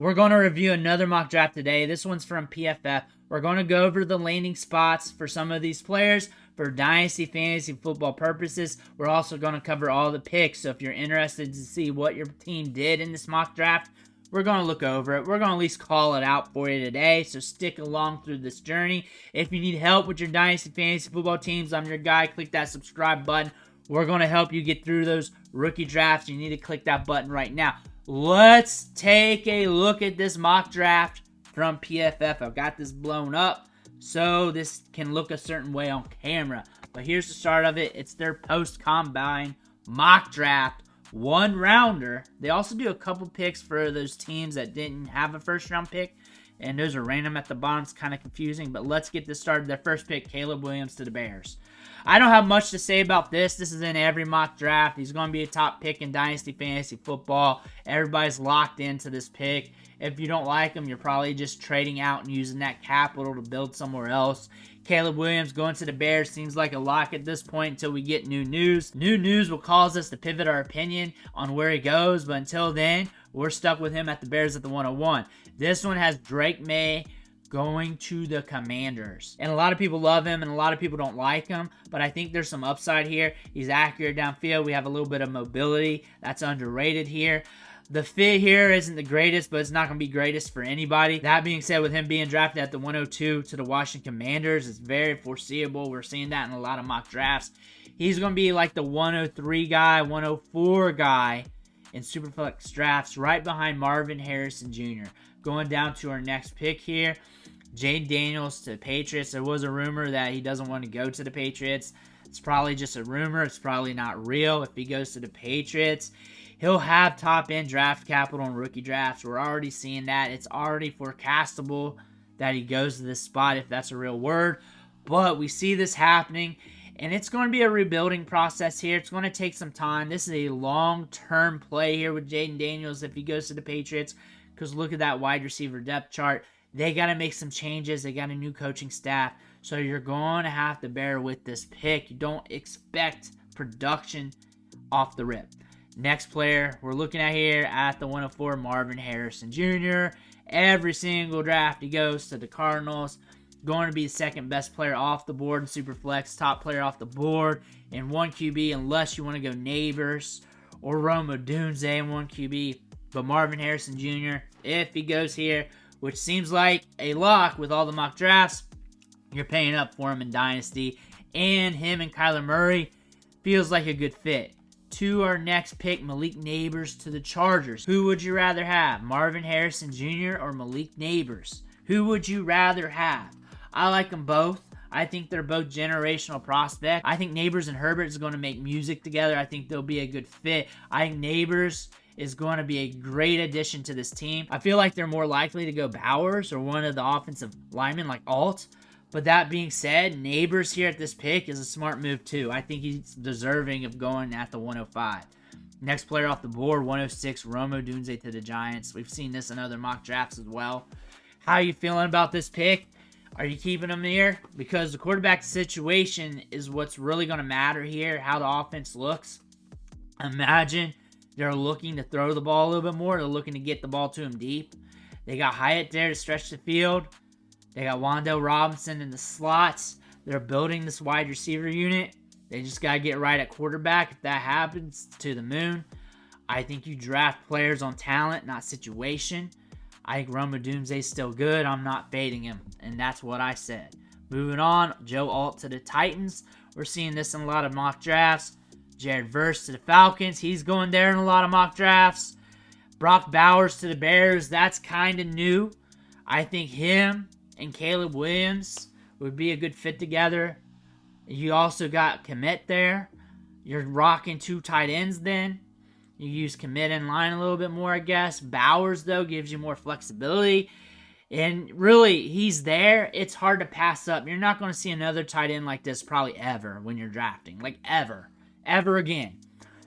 We're going to review another mock draft today. This one's from PFF. We're going to go over the landing spots for some of these players for Dynasty Fantasy Football purposes. We're also going to cover all the picks. So if you're interested to see what your team did in this mock draft, we're going to look over it. We're going to at least call it out for you today. So stick along through this journey. If you need help with your Dynasty Fantasy Football teams, I'm your guy. Click that subscribe button. We're going to help you get through those rookie drafts. You need to click that button right now. Let's take a look at this mock draft from PFF. I've got this blown up so this can look a certain way on camera. But here's the start of it. It's their post-combine mock draft one rounder. They also do a couple picks for those teams that didn't have a first-round pick. And those are random at the bottom. It's kind of confusing. But let's get this started. Their first pick, Caleb Williams to the Bears. I don't have much to say about this. This is in every mock draft. He's going to be a top pick in Dynasty Fantasy Football. Everybody's locked into this pick. If you don't like him, you're probably just trading out and using that capital to build somewhere else. Caleb Williams going to the Bears seems like a lock at this point until we get new news. New news will cause us to pivot our opinion on where he goes, but until then, we're stuck with him at the Bears at the 101. This one has Drake May going to the Commanders. And a lot of people love him and a lot of people don't like him, but I think there's some upside here. He's accurate downfield. We have a little bit of mobility. That's underrated here. The fit here isn't the greatest, but it's not going to be greatest for anybody. That being said, with him being drafted at the 102 to the Washington Commanders, it's very foreseeable. We're seeing that in a lot of mock drafts. He's going to be like the 103 guy, 104 guy in Superflex drafts, right behind Marvin Harrison Jr. Going down to our next pick here, Jayden Daniels to the Patriots. There was a rumor that he doesn't want to go to the Patriots. It's probably just a rumor. It's probably not real. If he goes to the Patriots, he'll have top-end draft capital in rookie drafts. We're already seeing that. It's already forecastable that he goes to this spot, if that's a real word. But we see this happening, and it's going to be a rebuilding process here. It's going to take some time. This is a long-term play here with Jayden Daniels if he goes to the Patriots, because look at that wide receiver depth chart. They got to make some changes. They got a new coaching staff. So you're going to have to bear with this pick. You don't expect production off the rip. Next player we're looking at here at the 104, Marvin Harrison Jr. Every single draft he goes to the Cardinals. Going to be the second best player off the board in Superflex. Top player off the board in 1 QB unless you want to go Nabers or Odunze in 1 QB. But Marvin Harrison Jr., if he goes here, which seems like a lock with all the mock drafts, you're paying up for him in Dynasty. And him and Kyler Murray feels like a good fit. To our next pick, Malik Nabers to the Chargers. Who would you rather have, Marvin Harrison Jr. or Malik Nabers? Who would you rather have? I like them both. I think they're both generational prospects. I think Nabers and Herbert is going to make music together. I think they'll be a good fit. I think Nabers is going to be a great addition to this team. I feel like they're more likely to go Bowers or one of the offensive linemen like Alt. But that being said, Nabers here at this pick is a smart move too. I think he's deserving of going at the 105. Next player off the board, 106, Odunze to the Giants. We've seen this in other mock drafts as well. How are you feeling about this pick? Are you keeping him here? Because the quarterback situation is what's really going to matter here, how the offense looks. Imagine they're looking to throw the ball a little bit more. They're looking to get the ball to him deep. They got Hyatt there to stretch the field. They got Wan'Dale Robinson in the slots. They're building this wide receiver unit. They just got to get right at quarterback. If that happens, to the moon. I think you draft players on talent, not situation. I think Odunze is still good. I'm not fading him, and that's what I said. Moving on, Joe Alt to the Titans. We're seeing this in a lot of mock drafts. Jared Verse to the Falcons. He's going there in a lot of mock drafts. Brock Bowers to the Bears. That's kind of new. I think him and Caleb Williams would be a good fit together. You also got Komet there. You're rocking 2 tight ends then. You use Komet in line a little bit more, I guess. Bowers, though, gives you more flexibility. And really, he's there. It's hard to pass up. You're not going to see another tight end like this probably ever when you're drafting. Like ever. Ever again.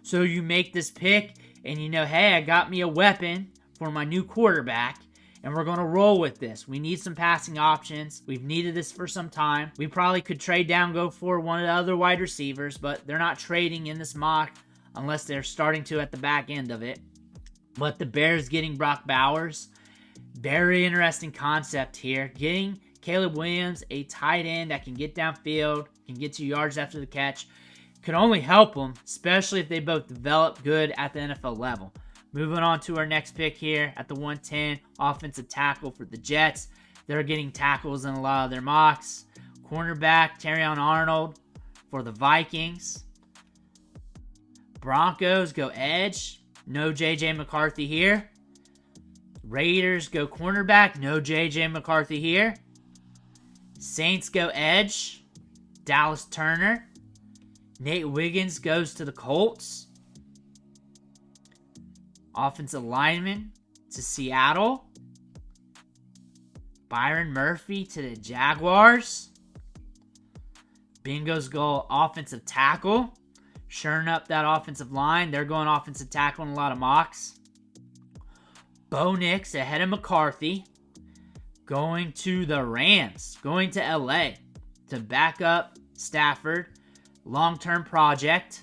So you make this pick and you know, hey, I got me a weapon for my new quarterback. And we're going to roll with this. We need some passing options. We've needed this for some time. We probably could trade down, go for one of the other wide receivers, but they're not trading in this mock unless they're starting to at the back end of it. But the Bears getting Brock Bowers, Very interesting concept here. Getting Caleb Williams, a tight end that can get downfield, can get 2 yards after the catch, could only help them, especially if they both develop good at the NFL level. Moving on to our next pick here at the 110, offensive tackle for the Jets. They're getting tackles in a lot of their mocks. Cornerback, Terrion Arnold for the Vikings. Broncos go edge. No J.J. McCarthy here. Raiders go cornerback. No J.J. McCarthy here. Saints go edge. Dallas Turner. Nate Wiggins goes to the Colts. Offensive lineman to Seattle. Byron Murphy to the Jaguars. Bengals go offensive tackle. Shoring up that offensive line. They're going offensive tackle in a lot of mocks. Bo Nix ahead of McCarthy. Going to the Rams. Going to LA to back up Stafford. Long-term project.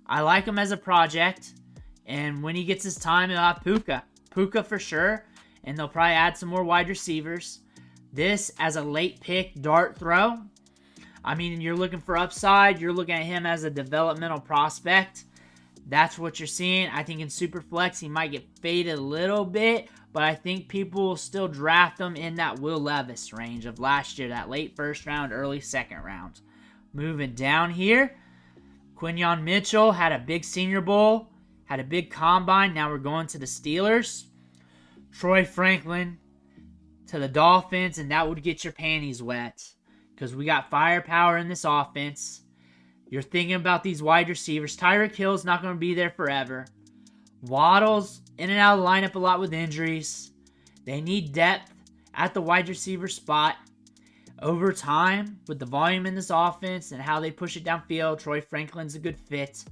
I like him as a project. And when he gets his time, he'll have Puka. Puka for sure. And they'll probably add some more wide receivers. This as a late pick dart throw. I mean, you're looking for upside. You're looking at him as a developmental prospect. That's what you're seeing. I think in Superflex, he might get faded a little bit. But I think people will still draft him in that Will Levis range of last year. That late first round, early second round. Moving down here. Quinyon Mitchell had a big Senior Bowl. Had a big combine. Now we're going to the Steelers. Troy Franklin to the Dolphins. And that would get your panties wet. Because we got firepower in this offense. You're thinking about these wide receivers. Tyreek Hill's not going to be there forever. Waddle's in and out of the lineup a lot with injuries. They need depth at the wide receiver spot. Over time, with the volume in this offense and how they push it downfield, Troy Franklin's a good fit.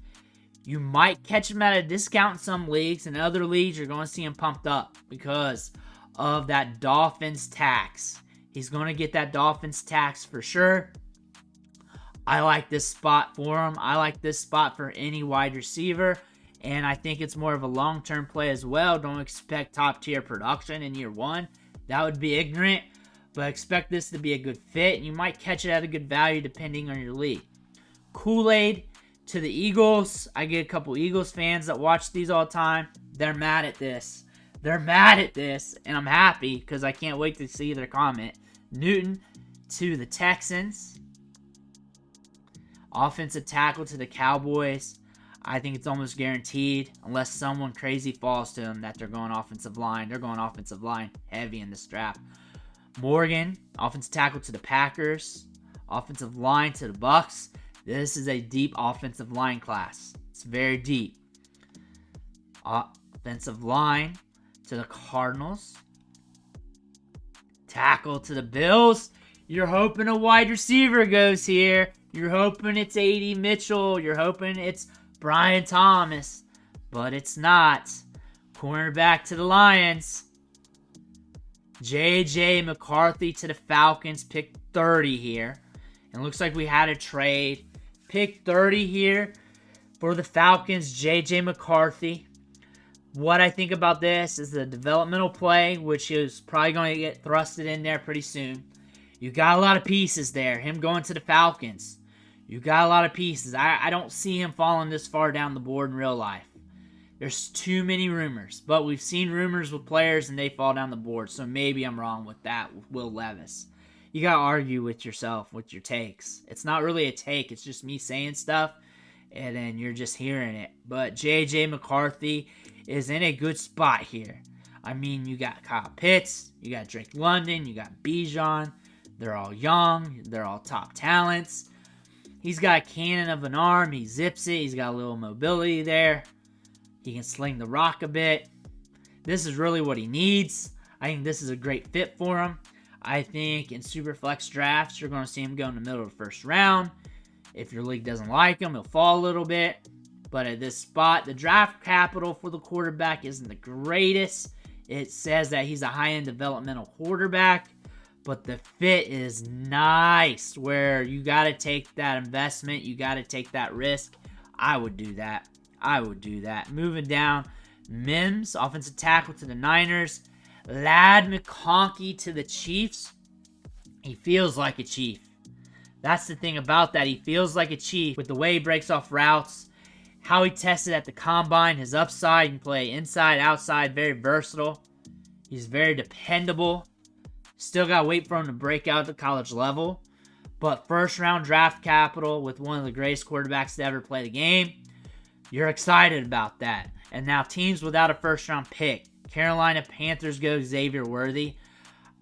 You might catch him at a discount in some leagues. In other leagues, you're going to see him pumped up because of that Dolphins tax. He's going to get that Dolphins tax for sure. I like this spot for him. I like this spot for any wide receiver. And I think it's more of a long-term play as well. Don't expect top-tier production in year one. That would be ignorant. But expect this to be a good fit. And you might catch it at a good value depending on your league. Kool-Aid to the Eagles. I get a couple Eagles fans that watch these all the time. They're mad at this. They're mad at this. And I'm happy because I can't wait to see their comment. Newton to the Texans. Offensive tackle to the Cowboys. I think it's almost guaranteed, unless someone crazy falls to them, that they're going offensive line. They're going offensive line heavy in this draft. Morgan, offensive tackle to the Packers. Offensive line to the Bucks. This is a deep offensive line class. It's very deep. Offensive line to the Cardinals. Tackle to the Bills. You're hoping a wide receiver goes here. You're hoping it's A.D. Mitchell. You're hoping it's Brian Thomas. But it's not. Cornerback to the Lions. J.J. McCarthy to the Falcons. Pick 30 here. And it looks like we had a trade. Pick 30 here for the Falcons. J.J. McCarthy. What I think about this is the developmental play, which is probably going to get thrusted in there pretty soon. You got a lot of pieces there. Him going to the Falcons. You got a lot of pieces. I don't see him falling this far down the board in real life. There's too many rumors. But we've seen rumors with players and they fall down the board. So maybe I'm wrong with that with Will Levis. You got to argue with yourself, with your takes. It's not really a take. It's just me saying stuff. And then you're just hearing it. But J.J. McCarthy is in a good spot here. I mean, you got Kyle Pitts. You got Drake London. You got Bijan. They're all young. They're all top talents. He's got a cannon of an arm. He zips it. He's got a little mobility there. He can sling the rock a bit. This is really what he needs. I think this is a great fit for him. I think in Superflex drafts, you're going to see him go in the middle of the first round. If your league doesn't like him, he'll fall a little bit. But at this spot, the draft capital for the quarterback isn't the greatest. It says that he's a high-end developmental quarterback. But the fit is nice, where you got to take that investment. You got to take that risk. I would do that. Moving down, Mims, offensive tackle to the Niners. Ladd McConkey to the Chiefs. He feels like a Chief. That's the thing about that. He feels like a Chief with the way he breaks off routes, how he tested at the combine, his upside. He can play inside, outside, very versatile. He's very dependable. Still got to wait for him to break out at the college level. But first round draft capital with one of the greatest quarterbacks to ever play the game. You're excited about that. And now teams without a first round pick. Carolina Panthers go Xavier Worthy.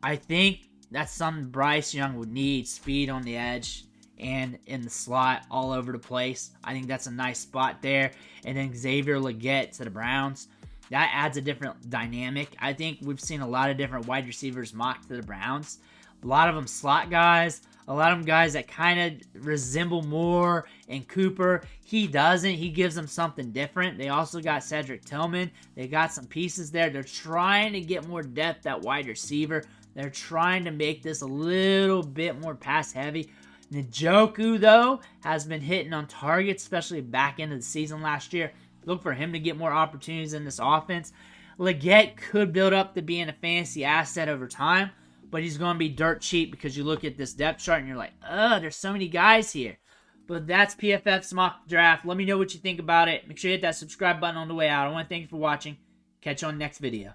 I think that's something Bryce Young would need. Speed on the edge and in the slot all over the place. I think that's a nice spot there. And then Xavier Legette to the Browns. That adds a different dynamic. I think we've seen a lot of different wide receivers mocked to the Browns. A lot of them slot guys. A lot of them guys that kind of resemble Moore and Cooper. He doesn't. He gives them something different. They also got Cedric Tillman. They got some pieces there. They're trying to get more depth at wide receiver. They're trying to make this a little bit more pass heavy. Njoku, though, has been hitting on target, especially back end of the season last year. Look for him to get more opportunities in this offense. Legette could build up to being a fantasy asset over time, but he's going to be dirt cheap because you look at this depth chart and you're like, there's so many guys here. But that's PFF's mock draft. Let me know what you think about it. Make sure you hit that subscribe button on the way out. I want to thank you for watching. Catch you on the next video.